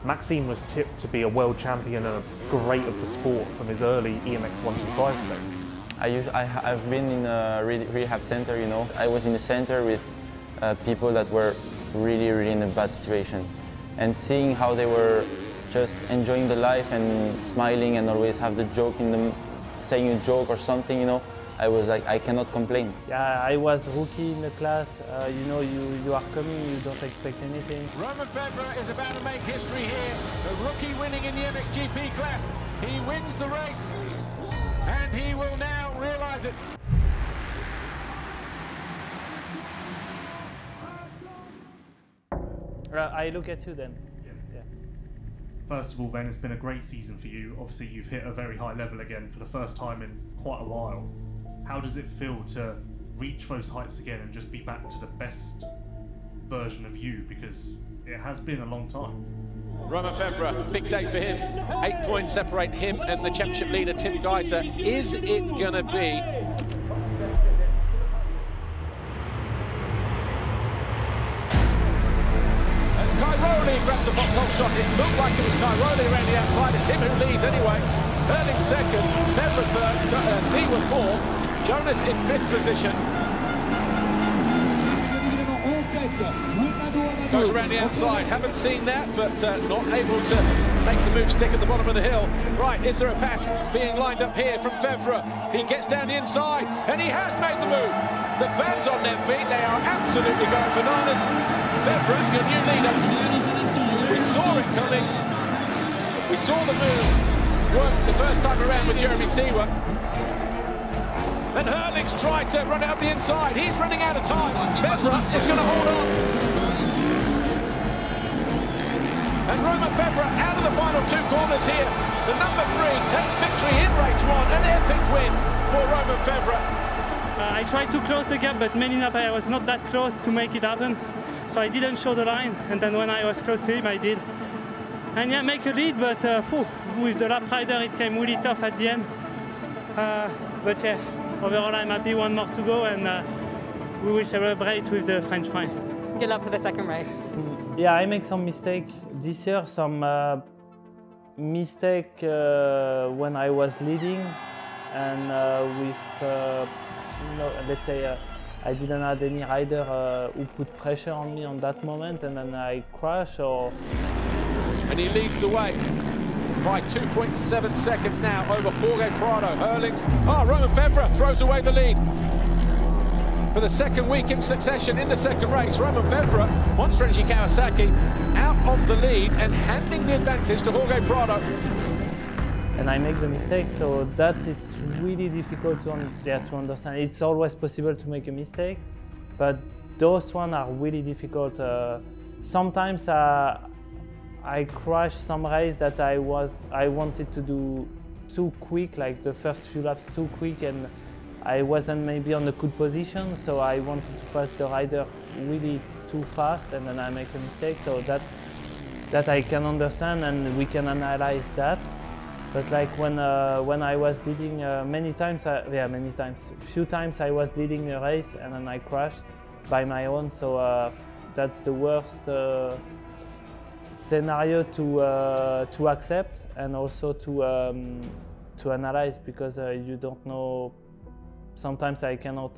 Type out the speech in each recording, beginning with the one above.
Maxime was tipped to be a world champion and a great of the sport from his early EMX 125 days. I've been in a rehab center, you know. I was in a center with people that were really in a bad situation. And seeing how they were just enjoying the life and smiling and always have the joke in them, saying a joke or something, you know, I was like, I cannot complain. Yeah, I was rookie in the class. You know, you are coming, you don't expect anything. Romain Febvre is about to make history here. The rookie winning in the MXGP class. He wins the race, and he will now realise it. I look at you then. Yeah. First of all, Ben, it's been a great season for you. Obviously, you've hit a very high level again for the first time in quite a while. How does it feel to reach those heights again and just be back to the best version of you? Because it has been a long time. Romain Febvre, big day for him. 8 points separate him and the championship leader, Tim Geiser. Is it going to be? As Cairoli grabs a foxhole shot, it looked like it was Cairoli around the outside. It's him who leads anyway. Hurling second, Febvre third, Seaworth fourth. Jonas in 5th position. Goes around the outside. Haven't seen that, but not able to make the move stick at the bottom of the hill. Right, is there a pass being lined up here from Febvre? He gets down the inside, and he has made the move. The fans on their feet, they are absolutely going bananas. Febvre, your new leader. We saw it coming. We saw the move work the first time around with Jeremy Seaworth. And Hurling's tried to run it up the inside. He's running out of time. Febvre is going to hold on. And Romain Febvre out of the final 2 corners here. The number 3 takes victory in race 1. An epic win for Romain Febvre. I tried to close the gap, but many times I was not that close to make it happen. So I didn't show the line, and then when I was close to him, I did. And yeah, make a lead, but with the lap rider, it came really tough at the end. But yeah. Overall, I'm happy. 1 more to go, and we will celebrate with the French friends. Good luck for the second race. Yeah, I make some mistake this year. Some mistake when I was leading, and with you know, let's say I didn't have any rider who put pressure on me on that moment, and then I crash or. And he leads the way by 2.7 seconds now over Jorge Prado. Hurlings. Romain Febvre throws away the lead. For the second week in succession in the second race, Romain Febvre, Monster Energy Kawasaki, out of the lead and handing the advantage to Jorge Prado. And I make the mistake, so that it's really difficult to understand. It's always possible to make a mistake, but those ones are really difficult. Sometimes I crashed some race that I wanted to do too quick, like the first few laps too quick, and I wasn't maybe on a good position, so I wanted to pass the rider really too fast, and then I make a mistake. So that I can understand, and we can analyze that. But like when I was leading few times I was leading a race and then I crashed by my own. So that's the worst scenario to accept and also to analyze, because you don't know. Sometimes I cannot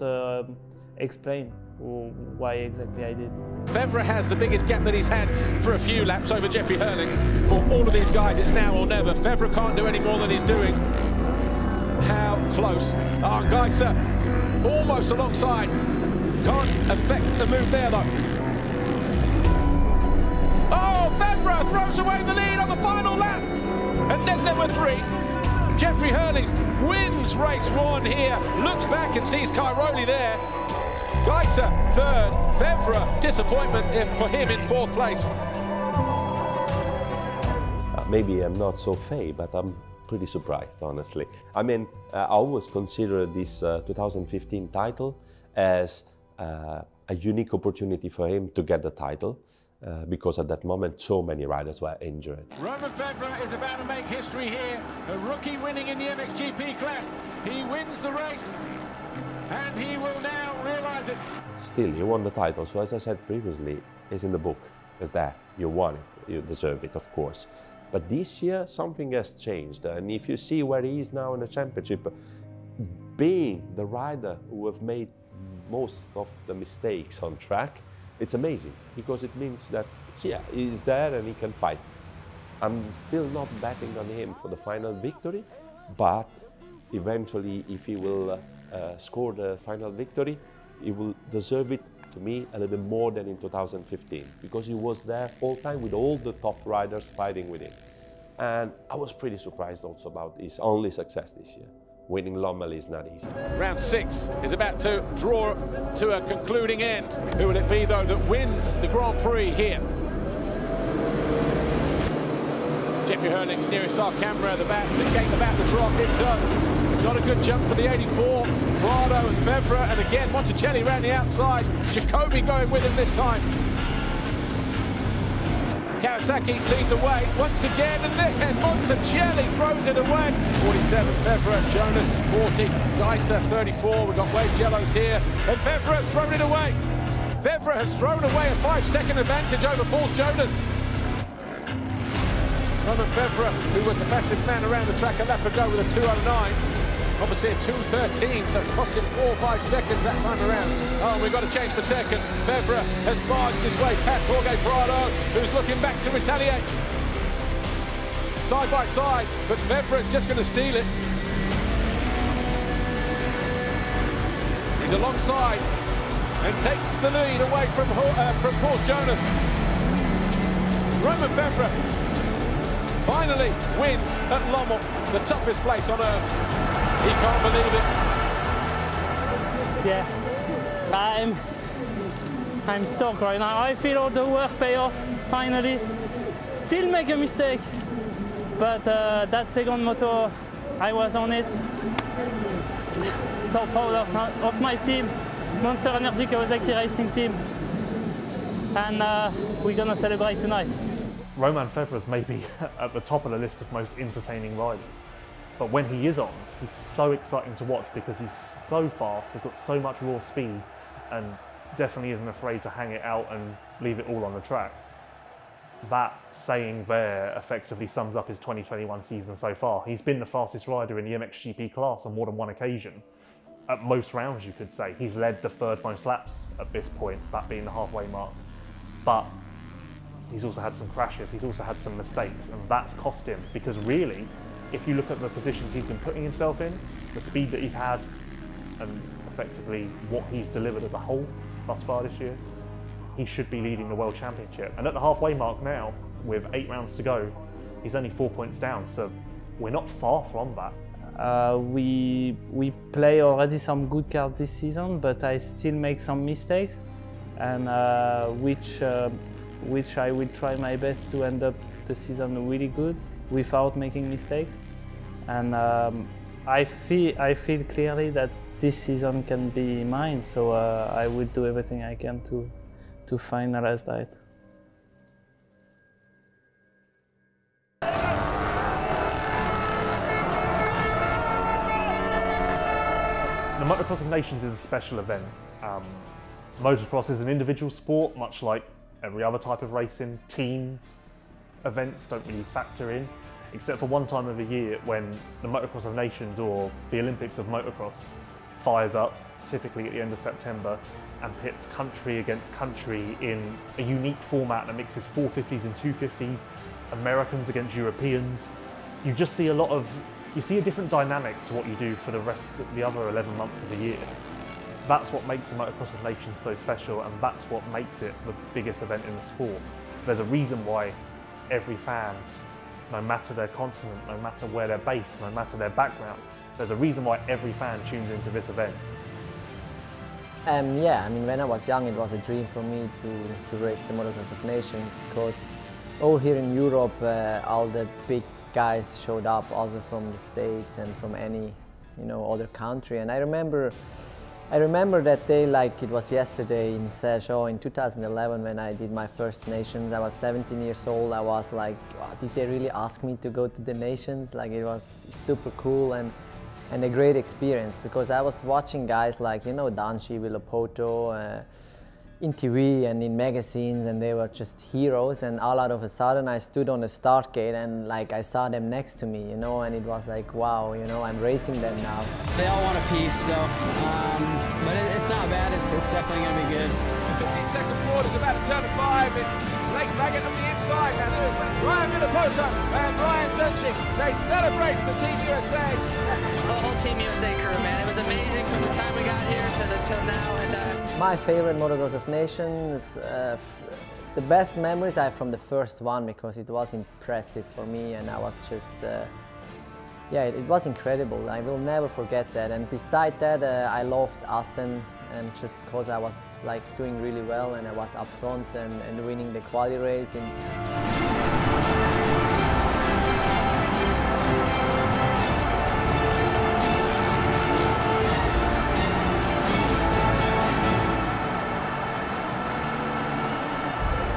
explain why exactly I did. Febvre has the biggest gap that he's had for a few laps over Jeffrey Hurlings. For all of these guys, it's now or never. Febvre can't do any more than he's doing. How close? Geiser almost alongside. Can't affect the move there though. Oh, Febvre throws away the lead on the final lap. And then there were three. Jeffrey Hurlings wins race one here. Looks back and sees Cairoli there. Geiser third, Febvre, disappointment for him in fourth place. Maybe I'm not so fey, but I'm pretty surprised, honestly. I mean, I always consider this 2015 title as a unique opportunity for him to get the title, because at that moment so many riders were injured. Romain Febvre is about to make history here. A rookie winning in the MXGP class. He wins the race. And he will now realise it. Still, he won the title, so as I said previously, it's in the book. It's there, you won it. you deserve it, of course. But this year, something has changed. And if you see where he is now in the championship, being the rider who have made most of the mistakes on track, it's amazing, because it means that, yeah, he's there and he can fight. I'm still not betting on him for the final victory, but eventually, if he will score the final victory, he will deserve it, to me, a little bit more than in 2015, because he was there all the time with all the top riders fighting with him. And I was pretty surprised also about his only success this year. Winning Lommel is not easy. Round 6 is about to draw to a concluding end. Who will it be, though, that wins the Grand Prix here? Jeffrey Herling's nearest our camera, the gate about the drop, it does. Not a good jump for the 84. Prado and Febvre, and again Monticelli around the outside. Jacobi going with him this time. Kawasaki lead the way once again, and then Monticelli throws it away. 47, Febvre, Jonas 40, Geiser 34. We've got wave yellows here, and Febvre has thrown it away. Febvre has thrown away a 5-second advantage over Paul Jonas. Romain Febvre, who was the fastest man around the track a lap ago with a 2:09. Obviously a 2:13, so it cost him 4 or 5 seconds that time around. Oh, we've got to change for second. Febvre has barged his way past Jorge Prado, who's looking back to retaliate. Side by side, but Febvre is just going to steal it. He's alongside and takes the lead away from Paul Jonas. Romain Febvre finally wins at Lommel, the toughest place on earth. He can't believe it. Yeah, I'm stoked right now. I feel all the work pay off, finally. Still make a mistake, but that second moto, I was on it. So proud of my team, Monster Energy Kawasaki Racing team. And we're gonna celebrate tonight. Romain Febvre is maybe at the top of the list of most entertaining riders. But when he is on, he's so exciting to watch because he's so fast, he's got so much raw speed, and definitely isn't afraid to hang it out and leave it all on the track. That saying there effectively sums up his 2021 season so far. He's been the fastest rider in the MXGP class on more than one occasion. At most rounds, you could say. He's led the third most laps at this point, that being the halfway mark. But he's also had some crashes, he's also had some mistakes, and that's cost him, because really, if you look at the positions he's been putting himself in, the speed that he's had, and effectively what he's delivered as a whole thus far this year, he should be leading the World Championship. And at the halfway mark now, with 8 rounds to go, he's only 4 points down, so we're not far from that. We play already some good cards this season, but I still make some mistakes, and which I will try my best to end up the season really good without making mistakes. And I feel clearly that this season can be mine, so I will do everything I can to finalize that. The Motocross of Nations is a special event. Motocross is an individual sport, much like every other type of racing. Team events don't really factor in, except for one time of the year when the Motocross of Nations, or the Olympics of Motocross, fires up, typically at the end of September, and pits country against country in a unique format that mixes 450s and 250s, Americans against Europeans. You just see you see a different dynamic to what you do for the rest of the other 11 months of the year. That's what makes the Motocross of Nations so special, and that's what makes it the biggest event in the sport. There's a reason why every fan, no matter their continent, no matter where they're based, no matter their background, there's a reason why every fan tunes into this event. Yeah, I mean, when I was young, it was a dream for me to race the Motocross of Nations, because all here in Europe, all the big guys showed up, also from the States and from any, other country. And I remember that day like it was yesterday in Sergio in 2011 when I did my first Nations. I was 17 years old. I was like, oh, did they really ask me to go to the Nations? Like, it was super cool and a great experience, because I was watching guys like, Danci, Villopoto, in TV and in magazines, and they were just heroes, and all out of a sudden I stood on the start gate and like I saw them next to me, you know, and it was like, wow, you know, I'm racing them now. They all want a piece, so, but it's not bad, it's definitely going to be good. 15-second forward is about to turn to 5, it's Blake Baggett on the inside, and this is Ryan Minapota and Ryan Dunchik. They celebrate for Team USA. The whole Team USA crew, man, it was amazing from the time we got here till now. And my favorite Motocross of Nations, the best memories I have from the first one, because it was impressive for me, and I was just, yeah, it was incredible. I will never forget that. And beside that, I loved Assen, and just because I was like doing really well, and I was up front and winning the quali race.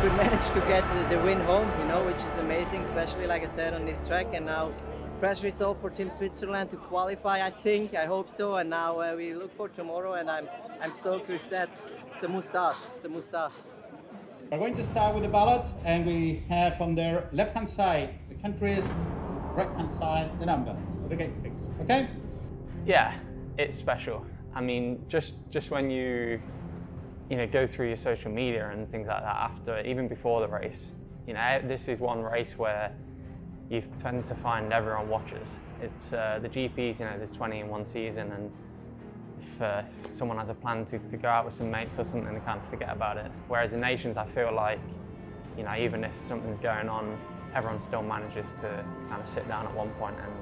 We managed to get the win home, you know, which is amazing, especially like I said on this track. And now pressure is all for Team Switzerland to qualify, I think, I hope so. And now we look for tomorrow, and I'm stoked with that. It's the moustache, it's the moustache. We're going to start with the ballot, and we have on their left-hand side the countries, right-hand side the numbers of the gate picks. Okay? Yeah, it's special. I mean, just when you know, go through your social media and things like that after, even before the race, you know, this is one race where you tend to find everyone watches. It's the GPs, you know, there's 20 in one season, and if someone has a plan to go out with some mates or something, they kind of forget about it. Whereas in Nations, I feel like, you know, even if something's going on, everyone still manages to kind of sit down at one point and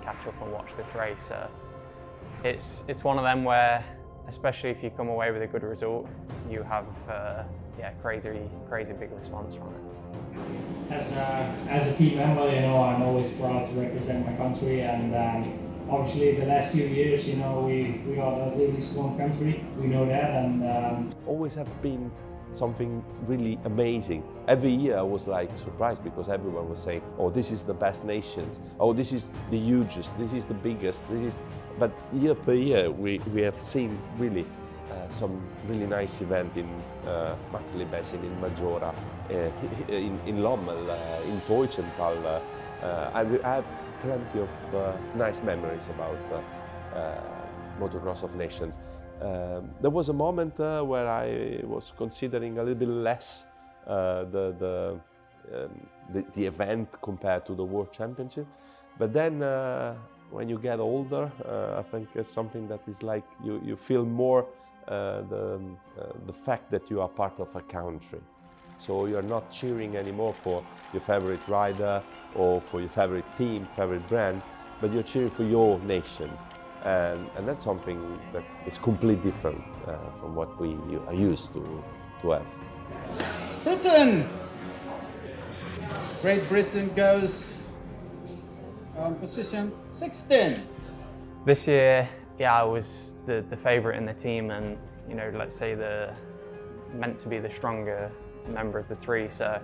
catch up and watch this race. So it's one of them where, especially if you come away with a good result, you have yeah, crazy big response from it. As a team member, you know, I'm always proud to represent my country, and obviously the last few years, you know, we are a really strong country. We know that, and always have been something really amazing. Every year I was like surprised, because everyone was saying, oh, this is the best Nations, oh, this is the hugest, this is the biggest, this is. But year per year we have seen really some really nice event in Martelli-Bessin, in Majora, in Lommel, in Teutschenthal. I have plenty of nice memories about Motocross of Nations. There was a moment where I was considering a little bit less the event compared to the World Championship, but then when you get older, I think it's something that is like you feel more the fact that you are part of a country. So you're not cheering anymore for your favorite rider or for your favorite team, favorite brand, but you're cheering for your nation. And that's something that is completely different from what we are used to have. Britain! Great Britain goes on position 16. This year, yeah, I was the favourite in the team, and, you know, let's say meant to be the stronger member of the three. So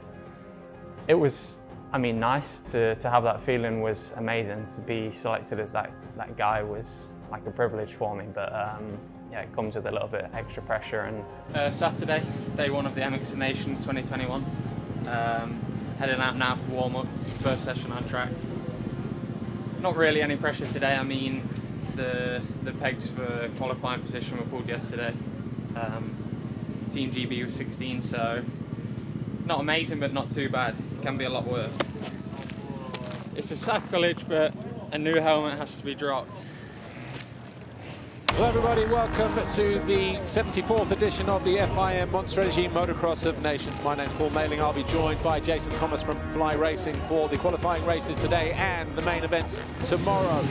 it was, I mean, nice to have that feeling. Was amazing. To be selected as that guy was like a privilege for me, but yeah, it comes with a little bit extra pressure. And Saturday, day one of the MX Nations 2021. Heading out now for warm-up, first session on track. Not really any pressure today. I mean, the pegs for qualifying position were pulled yesterday. Team GB was 16, so not amazing, but not too bad. It can be a lot worse. It's a sacrilege, but a new helmet has to be dropped. Hello everybody, welcome to the 74th edition of the FIM Monster Energy Motocross of Nations. My name's Paul Mailing. I'll be joined by Jason Thomas from Fly Racing for the qualifying races today and the main events tomorrow.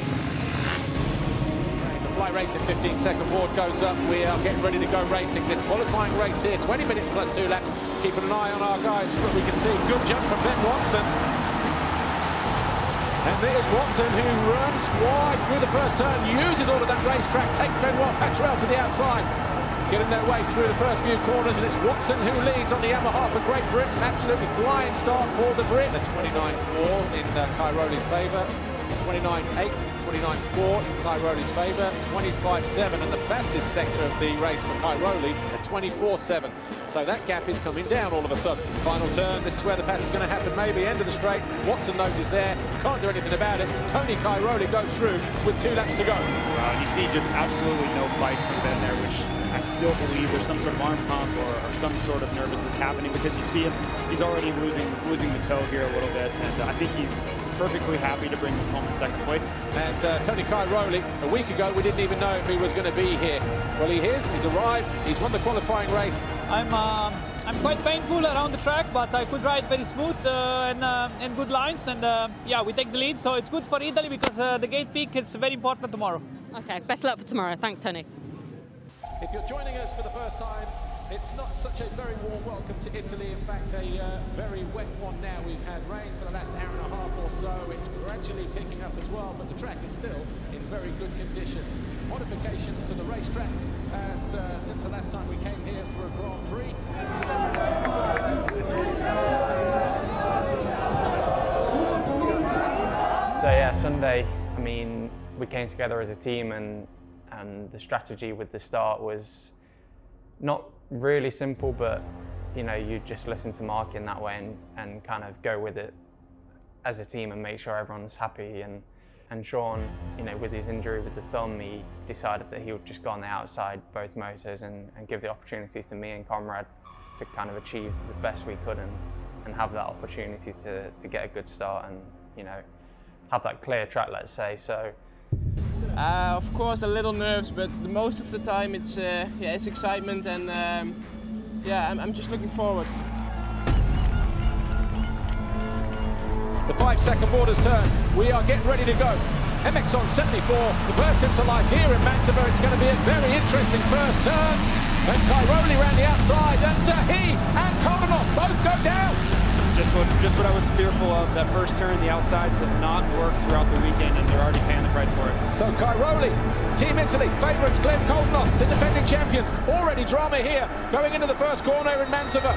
The Fly Racing 15-second board goes up. We are getting ready to go racing this qualifying race here, 20 minutes plus 2 laps. Keeping an eye on our guys. We can see a good jump from Ben Watson. And there's Watson, who runs wide through the first turn, uses all of that racetrack, takes Benoit Patrel to the outside, getting their way through the first few corners, and it's Watson who leads on the Yamaha for Great Britain. Absolutely flying start for the Brit. The 29.4 in Cairoli's favour, 29.8, 29.4 in Cairoli's favour, 25.7, and the fastest sector of the race for Cairoli at 24.7. So that gap is coming down all of a sudden. Final turn, this is where the pass is going to happen, maybe end of the straight. Watson knows he's there, can't do anything about it. Tony Cairoli goes through with 2 laps to go. You see just absolutely no fight from Ben there, which I still believe there's some sort of arm pump or some sort of nervousness happening, because you see him, he's already losing the toe here a little bit, and I think he's perfectly happy to bring this home in second place. And Tony Cairoli, a week ago, we didn't even know if he was going to be here. Well, he is, he's arrived, he's won the qualifying race. I'm quite painful around the track, but I could ride very smooth and good lines, and yeah, we take the lead, so it's good for Italy because the gate peak is very important tomorrow. Okay, best luck for tomorrow. Thanks, Tony. If you're joining us for the first time, it's not such a very warm welcome to Italy. In fact, a very wet one now. We've had rain for the last hour and a half or so. It's gradually picking up as well, but the track is still in very good condition. Modifications to the racetrack as since the last time we came here for a Grand Prix. So yeah, Sunday, I mean, we came together as a team, and the strategy with the start was not really simple, but you know, you just listen to Mark in that way and kind of go with it as a team and make sure everyone's happy. And Sean, you know, with his injury with the thumb, he decided that he would just go on the outside both motors and give the opportunities to me and Conrad to kind of achieve the best we could and have that opportunity to get a good start and, you know, have that clear track, let's say. So of course, a little nerves, but most of the time it's yeah, it's excitement, and yeah, I'm just looking forward. The 5-second borders turn. We are getting ready to go. MX on 74. The burst into life here in Mantova. It's going to be a very interesting first turn. And Cairoli around the outside, and he and Koldenhoff both go down. Just what I was fearful of. That first turn, the outsides have not worked throughout the weekend, and they're already paying the price for it. So Cairoli, Team Italy, favourites Glenn Koldenhoff, the defending champions. Already drama here, going into the first corner in Mantova.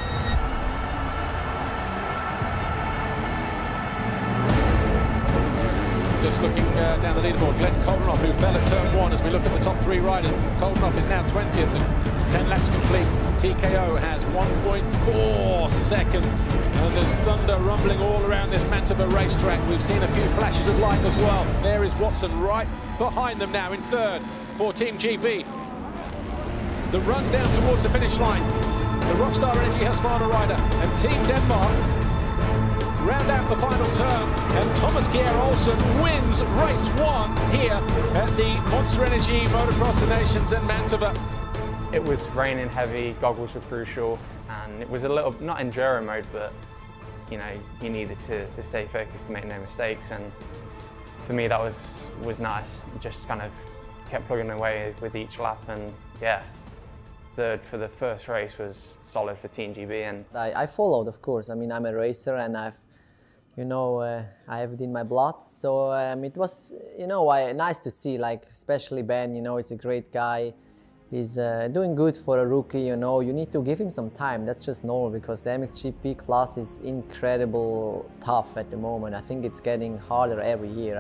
Just looking down the leaderboard, Glenn Koldenhoff, who fell at turn 1 as we look at the top 3 riders. Koldenhoff is now 20th, 10 laps complete. TKO has 1.4 seconds. And there's thunder rumbling all around this Mantova racetrack. We've seen a few flashes of light as well. There is Watson right behind them now in third for Team GB. The run down towards the finish line. The Rockstar Energy Husqvarna rider and Team Denmark round out the final turn, and Thomas Gear Olsen wins race 1 here at the Monster Energy Motocross of Nations in Mantova. It was raining heavy, goggles were crucial, and it was a little, not enduro mode, but you know, you needed to stay focused to make no mistakes, and for me that was nice. Just kind of kept plugging away with each lap, and yeah, third for the first race was solid for Team GB. And I followed, of course. I mean, I'm a racer, and I've, you know, I have it in my blood. So it was, you know, nice to see, like, especially Ben, you know, he's a great guy. He's doing good for a rookie, you know. You need to give him some time. That's just normal, because the MXGP class is incredible tough at the moment. I think it's getting harder every year.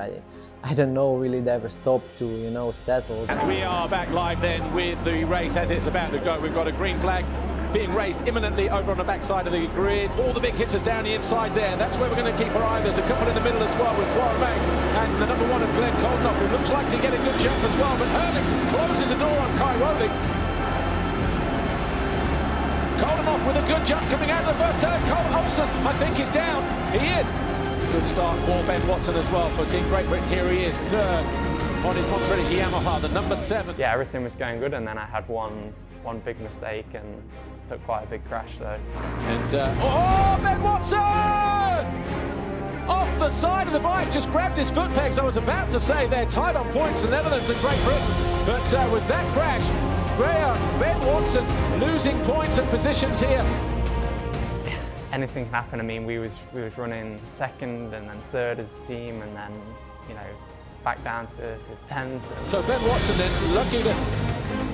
I don't know really they ever stop to, you know, settle. And we are back live then with the race as it's about to go. We've got a green flag being raised imminently over on the backside of the grid. All the big hitters down the inside there. That's where we're going to keep our eye. There's a couple in the middle as well with Poirot and the number 1 of Glenn Koldenhoff, who looks like he's getting a good jump as well. But Herlitz closes the door on Cairoli. Koldenhoff with a good jump coming out of the first turn. Cole Olsen, I think, is down. He is. Good start for Ben Watson as well for Team Great Britain. Here he is, third on his Monster Energy Yamaha, the number 7. Yeah, everything was going good, and then I had one big mistake and took quite a big crash though. And oh, Ben Watson! Off the side of the bike, just grabbed his foot pegs. I was about to say they're tied on points, the Netherlands and Great Britain. But with that crash, Ben Watson losing points and positions here. Anything can happen. I mean, we was running second and then third as a team, and then, you know, back down to 10th. So Ben Watson then lucky to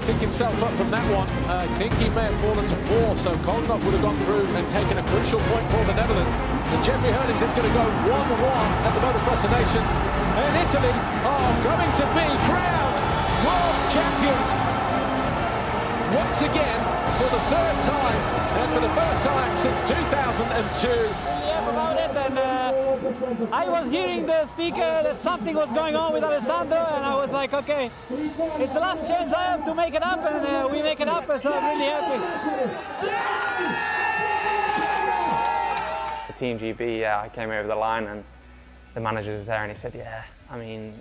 pick himself up from that one. I think he may have fallen to 4th, so Koldenhoff would have gone through and taken a crucial point for the Netherlands. And Jeffrey Herlings is going to go 1-1 at the Motocross of Nations. And Italy are going to be crowned world champions once again for the 3rd time. since 2002. Yeah, about it, and I was hearing the speaker that something was going on with Alessandro, and I was like, okay, it's the last chance I have to make it up, and we make it up, so I'm really happy. The Team GB, yeah, I came over the line and the manager was there and he said, yeah, I mean,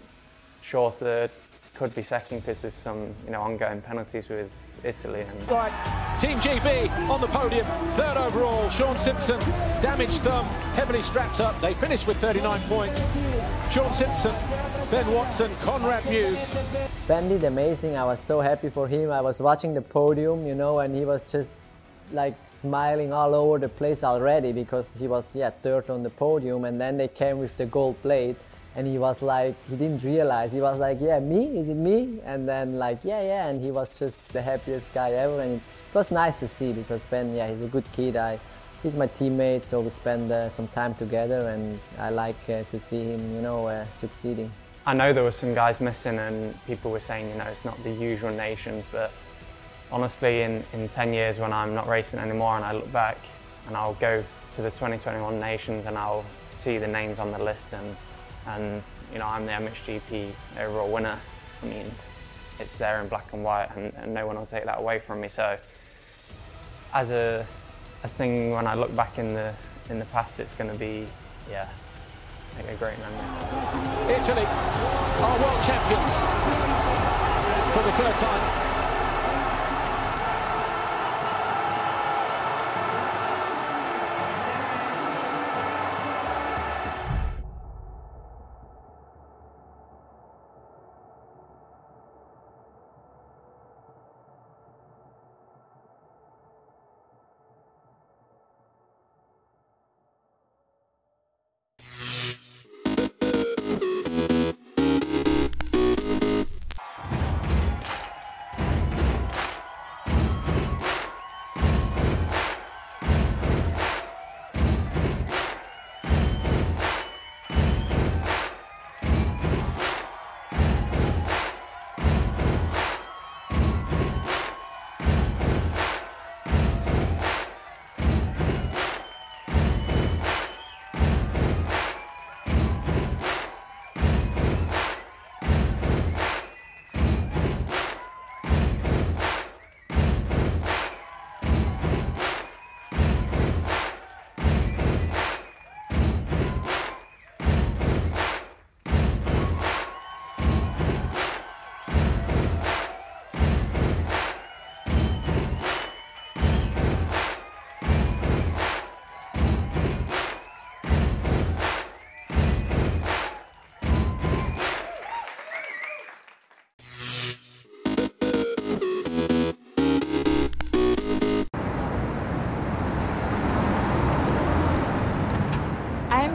sure third, could be second because there's some, ongoing penalties with Italy. And Right, Team GB on the podium, third overall. Sean Simpson, damaged thumb, heavily strapped up. They finished with 39 points. Sean Simpson, Ben Watson, Conrad Muse. Ben did amazing. I was so happy for him. I was watching the podium, and he was just like smiling all over the place already because he was, third on the podium, and then they came with the gold plate. And he was like, he didn't realize, he was like, yeah, me? Is it me? And then like, yeah, and he was just the happiest guy ever. And it was nice to see because Ben, he's a good kid. He's my teammate, so we spend some time together, and I like to see him, succeeding. I know there were some guys missing and people were saying, it's not the usual nations, but honestly, in 10 years when I'm not racing anymore and I look back and I'll go to the 2021 nations and I'll see the names on the list and I'm the MXGP overall winner. I mean, it's there in black and white, and no one will take that away from me. So, as a thing, when I look back in the past, it's going to be, like a great memory. Italy are world champions for the third time.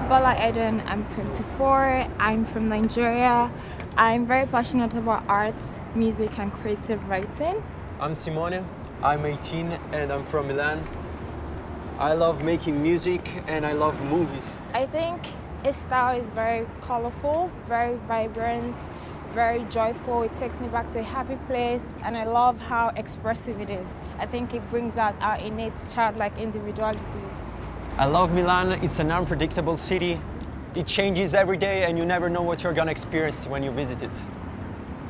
Bola Eden, I'm 24, I'm from Nigeria. I'm very passionate about arts, music and creative writing. I'm Simone, I'm 18 and I'm from Milan. I love making music and I love movies. I think his style is very colorful, very vibrant, very joyful. It takes me back to a happy place, and I love how expressive it is. I think it brings out our innate childlike individualities. I love Milan. It's an unpredictable city. It changes every day and you never know what you're gonna experience when you visit it.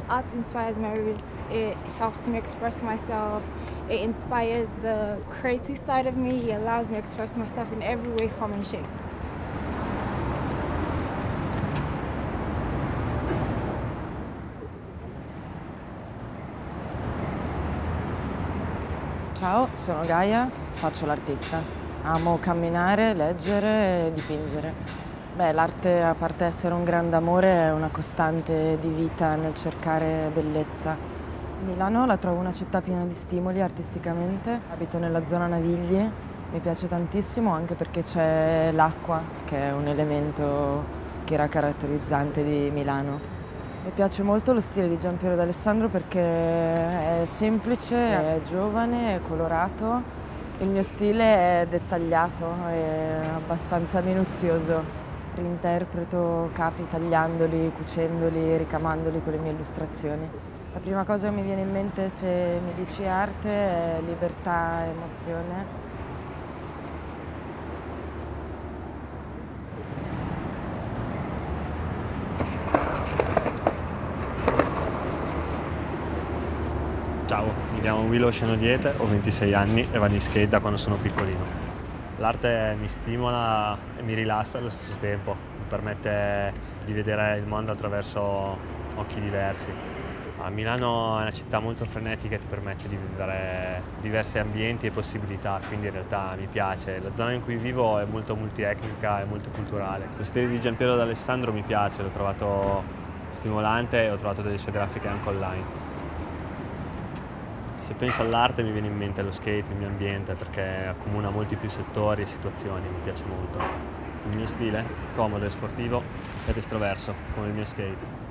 Art inspires my roots. It helps me express myself. It inspires the creative side of me. It allows me to express myself in every way, form and shape. Ciao, sono Gaia, faccio l'artista. Amo camminare, leggere e dipingere. Beh, l'arte, a parte essere un grande amore, è una costante di vita nel cercare bellezza. Milano la trovo una città piena di stimoli artisticamente. Abito nella zona Navigli, mi piace tantissimo anche perché c'è l'acqua, che è un elemento che era caratterizzante di Milano. Mi piace molto lo stile di Giampiero D'Alessandro perché è semplice, è giovane, è colorato. Il mio stile è dettagliato, è abbastanza minuzioso. Reinterpreto capi tagliandoli, cucendoli, ricamandoli con le mie illustrazioni. La prima cosa che mi viene in mente se mi dici arte è libertà, emozione. Mi chiamo Willow Scenodiete, ho 26 anni e vado in skate da quando sono piccolino. L'arte mi stimola e mi rilassa allo stesso tempo, mi permette di vedere il mondo attraverso occhi diversi. A Milano è una città molto frenetica e ti permette di vivere diversi ambienti e possibilità, quindi in realtà mi piace. La zona in cui vivo è molto multietnica e molto culturale. Lo stile di Giampiero D'Alessandro mi piace, l'ho trovato stimolante e ho trovato delle sue grafiche anche online. Se penso all'arte mi viene in mente lo skate, il mio ambiente, perché accomuna molti più settori e situazioni, mi piace molto. Il mio stile? Comodo e sportivo ed estroverso, come il mio skate.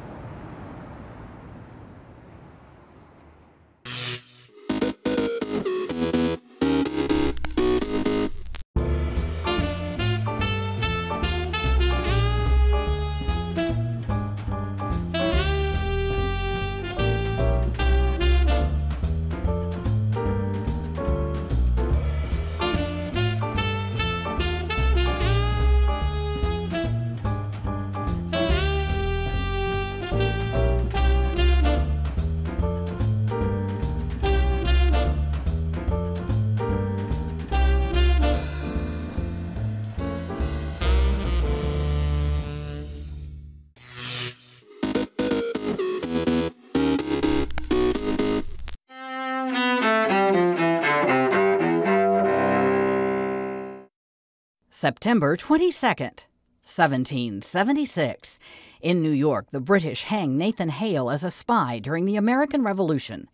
September 22nd, 1776. In New York, the British hang Nathan Hale as a spy during the American Revolution.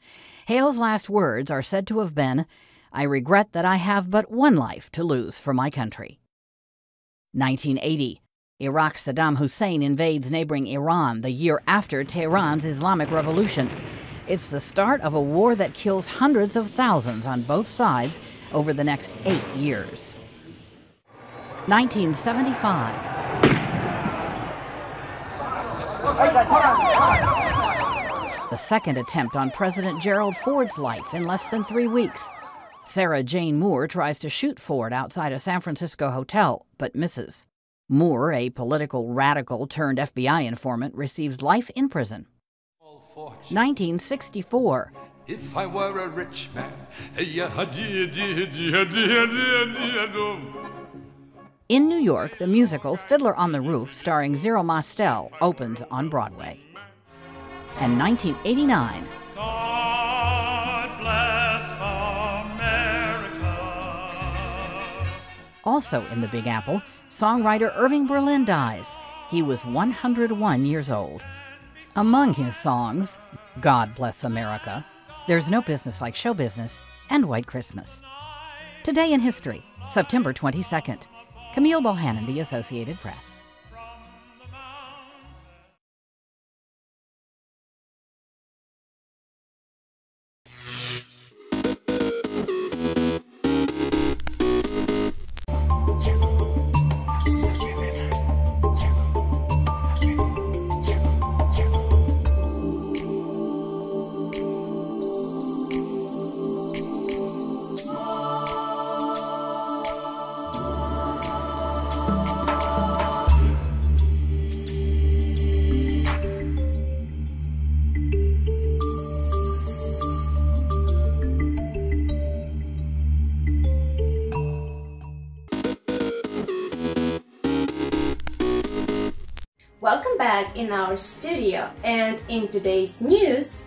Hale's last words are said to have been, "I regret that I have but one life to lose for my country." 1980. Iraq's Saddam Hussein invades neighboring Iran the year after Tehran's Islamic Revolution. It's the start of a war that kills hundreds of thousands on both sides over the next 8 years. 1975. The second attempt on President Gerald Ford's life in less than 3 weeks. Sarah Jane Moore tries to shoot Ford outside a San Francisco hotel, but misses. Moore, a political radical turned FBI informant, receives life in prison. 1964. If I were a rich man, In New York, the musical Fiddler on the Roof, starring Zero Mostel, opens on Broadway. And 1989. God bless America. Also in the Big Apple, songwriter Irving Berlin dies. He was 101 years old. Among his songs, God Bless America, There's No Business Like Show Business, and White Christmas. Today in History, September 22nd. Camille Bohannon, The Associated Press. Welcome back in our studio, and in today's news,